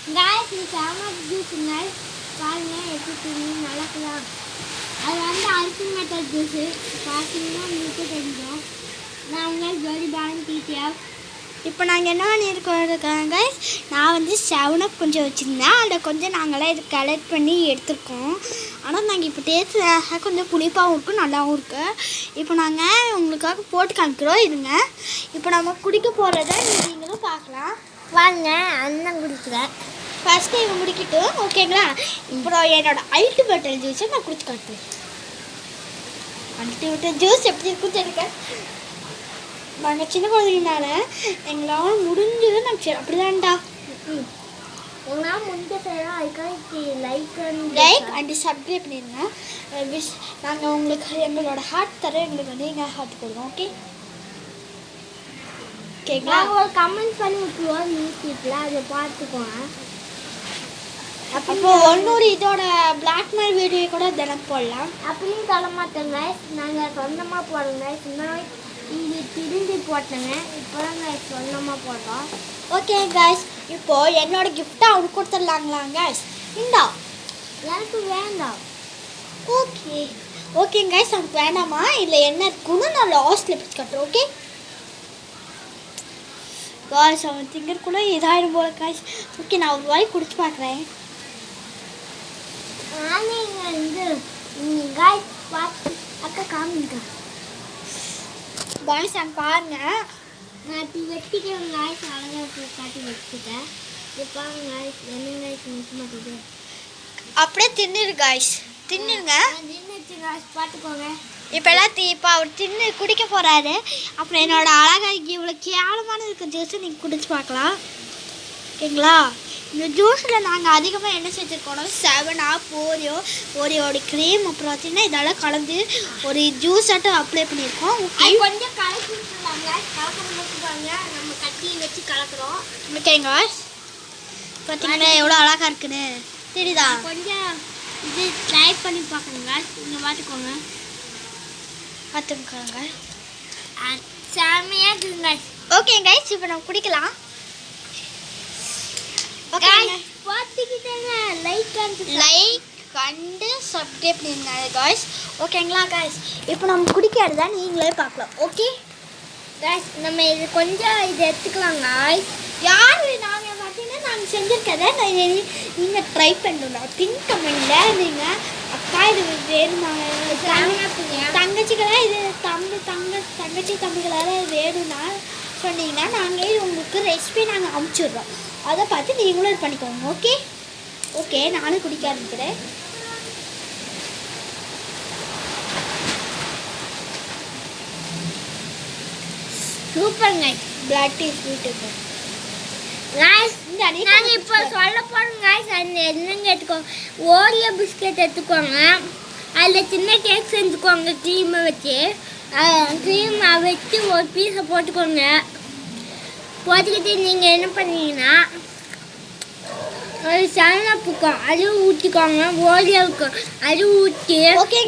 guys ये सामा juice है பாருங்க எப்படி நடக்குதா அது வந்து அல்டிமேட் ஜூஸ் பாத்தீங்கன்னா உங்களுக்கு தெரியும் நான் உங்க ஜோடி பான் டிடிஎஃப் இப்போ நாங்கள் என்ன பண்ணியிருக்கோம் கைஸ் நான் வந்து 7 கொஞ்சம் வச்சுருந்தேன் அதை கொஞ்சம் நாங்களாம் இது கலெக்ட் பண்ணி எடுத்துருக்கோம் ஆனால் நாங்கள் இப்போ டேஸ்ட் கொஞ்சம் புளிப்பாகவும் இருக்கும் நல்லாவும் இருக்குது இப்போ நாங்கள் உங்களுக்காக போட்டு காமிக்கிறோம் இருங்க இப்போ நம்ம குடிக்க போகிறத நீங்களும் பார்க்கலாம் வாங்க அண்ணன் குடிக்கிறேன் ஃபஸ்ட்டு இவன் குடிக்கட்டும் ஓகேங்களா இப்போ என்னோட அல்டிமேட் ஜூஸை நான் குடிச்சு காட்டுறேன் அல்டிமேட் ஜூஸ் எப்படி இருக்குன்னு தெரியுங்க நாங்கள் சின்ன குழந்தைங்கனால எங்களால் முடிஞ்சது நாங்கள் சரி அப்படிதான்டா எங்களால் முடிஞ்ச செய்யலாம் அதுக்காக லைக் அண்ட் சப்ஸ்கிரைப் பண்ணிடுங்க நாங்கள் உங்களுக்கு எங்களோட ஹார்ட் தர எங்களுக்கு நீங்கள் ஹார்ட் கொடுங்க ஓகே ஓகேங்களா ஒரு கமெண்ட் பண்ணி விட்டுருவோம் யூடியூப்பில் அதை பார்த்துக்கோங்க அப்போ ஒன்னொரு இதோட பிளாக்மெயில் வீடியோ கூட தினம் போடலாம் அப்படின்னு சொல்ல மாட்டோங்க நாங்கள் சொந்தமாக போடுறோங்க சின்ன இது திரும்பி போட்டேங்க இப்போ தான் சொந்தமாக போடுறோம் ஓகே கைஸ் இப்போது என்னோட கிஃப்ட்டை அவனுக்கு கொடுத்துடலாங்களா கைஸ் இந்தா எனக்கு வேண்டாம் ஓகே ஓகே கைஸ் அவனுக்கு வேண்டாமா இல்லை என்ன இருக்குன்னு நான் லாஸ்ட்டில் பிடிச்சி காட்டுறேன் ஓகே காய்ஸ் அவன் திங்கறக்குள்ள இதாயிடும் போல காய்ஸ் ஓகே நான் ஒரு வாய் குடிச்சு பார்க்குறேன் காய்ஸ் பார்த்து அக்கா காமிங்க காய்ஸ் நான் பாருங்க நான் இப்படி வெட்டிக்கிறேன் காய்ஸ் அழகாக காட்டி வச்சுட்டேன் இப்போ காய்ஸ் என்ன காய்ஸ் மிஸ் மாட்டேது அப்படியே தின்னுரு காய்ஸ் தின்னுங்க தின்னுச்சு காய்ஸ் பார்த்துக்கோங்க இப்போ எல்லாத்தையும் இப்போ அவர் தின்னு குடிக்க போகிறாரு அப்புறம் என்னோட அழகாக இவ்வளோ கேவலமான இருக்க ஜூஸை நீங்கள் குடிச்சு பார்க்கலாம் ஓகேங்களா இந்த ஜூஸில் நாங்கள் அதிகமாக என்ன செஞ்சுருக்கோம்னா 7 ஓரியோட க்ரீம் அப்புறம் பார்த்தீங்கன்னா இதெல்லாம் கலந்து ஒரு ஜூஸ் ஆட்டம் அப்ளை பண்ணியிருக்கோம் ஓகே கொஞ்சம் கலக்கி விட்டுருவாங்க கலக்க நம்ம கட்டி வச்சு கலக்கிறோம் ஓகேங்க பார்த்தீங்கன்னா எவ்வளோ அழகாக இருக்குன்னு தெரியுதா கொஞ்சம் இது ட்ரை பண்ணி பார்க்கணுங்க இங்கே பார்த்துக்கோங்க பார்த்துக்கோங்க செம்மையாக இருக்குங்க ஓகே கைஸ் இப்போ நம்ம குடிக்கலாம் ஓகே பார்த்துக்கிட்டேங்க லைக் அண்டு சப்ஸ்கிரைப் பண்ணிடுங்க கைஸ் ஓகேங்களா கைஸ் இப்போ நம்ம குடிக்கிறது தான் நீங்களே பார்க்கலாம் ஓகே கைஸ் நம்ம இது கொஞ்சம் இது எடுத்துக்கலாம் கைஸ் யார் நாங்கள் பார்த்தீங்கன்னா நாங்கள் செஞ்சுருக்கதை நீங்கள் ட்ரை பண்ணணும் பின் கமெண்டில் நீங்கள் அக்கா இது வேணுமாங்க தங்கச்சிக்கெல்லாம் இது தங்கச்சி தம்பிகளால் வேணும்னா சொன்னீங்கன்னா நாங்கள் இது உங்களுக்கு ரெசிபி நாங்கள் அனுப்பிச்சிடுறோம் அதை பார்த்து நீங்களும் இது பண்ணிக்கோங்க ஓகே ஓகே நானும் குடிக்க ஆரம்பிக்கிறேன் சூப்பருங்க பிளாக் டீ ஸ்வீட் இருக்கும் நாங்கள் இப்போ சொல்ல போகிறோம் காய்ஸ் அந்த என்னங்க எடுத்துக்கோங்க ஓரியோ பிஸ்கெட் எடுத்துக்கோங்க அதில் சின்ன கேக் செஞ்சுக்கோங்க க்ரீமை வச்சு க்ரீமை வச்சு ஒரு பீஸை போட்டுக்கோங்க போட்டுக்கிட்டு நீங்கள் என்ன பண்ணுவீங்கன்னா ஒரு சனப்புக்கும் அது ஊற்றிக்கோங்க ஓரியோவுக்கும் அது ஊற்றி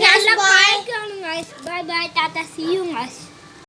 நல்லா பாய்க்கணும் guys bye bye tata see you guys